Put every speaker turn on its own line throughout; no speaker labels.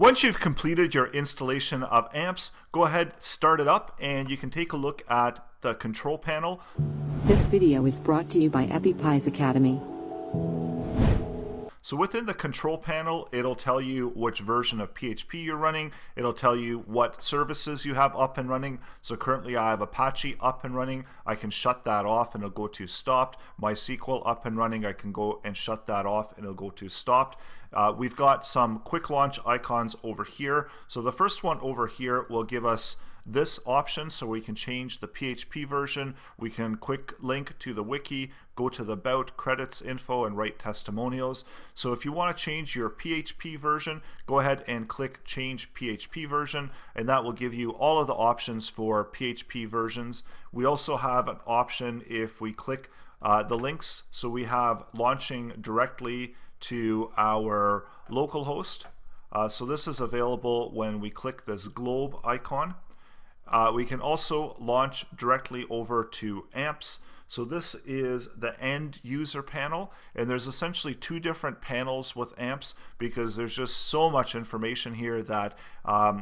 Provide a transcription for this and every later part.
Once you've completed your installation of AMPPS, go ahead, start it up, and you can take a look at the control panel.
This video is brought to you by AMPPS Academy.
So within the control panel, it'll tell you which version of PHP you're running. It'll tell you what services you have up and running. So currently I have Apache up and running. I can shut that off and it'll go to stopped. MySQL up and running. I can go and shut that off and it'll go to stopped. We've got some quick launch icons over here. So the first one over here will give us this option, so we can change the PHP version. We can quick link to the wiki, go to the about, credits info, and write testimonials. So if you want to change your PHP version, go ahead and click change PHP version, and that will give you all of the options for PHP versions. We also have an option if we click the links, so we have launching directly to our local host. So this is available when we click this globe icon. We can also launch directly over to AMPPS. So this is the end user panel, and there's essentially two different panels with AMPPS because there's just so much information here that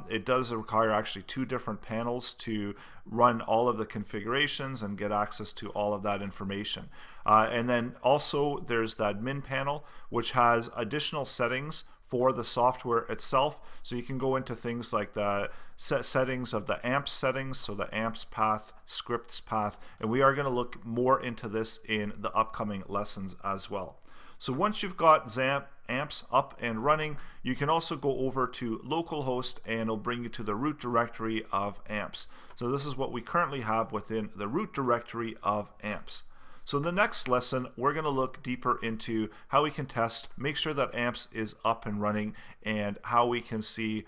it does require actually two different panels to run all of the configurations and get access to all of that information. And then also there's the admin panel, which has additional settings for the software itself. So you can go into things like the settings of the AMPPS settings, so the AMPPS path, scripts path, and we are going to look more into this in the upcoming lessons as well. So once you've got AMPPS up and running, you can also go over to localhost and it'll bring you to the root directory of AMPPS. So this is what we currently have within the root directory of AMPPS. So in the next lesson, we're going to look deeper into how we can test, make sure that AMPPS is up and running, and how we can see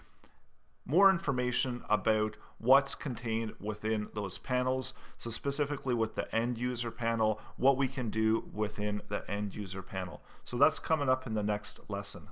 more information about what's contained within those panels. So specifically with the end user panel, what we can do within the end user panel. So that's coming up in the next lesson.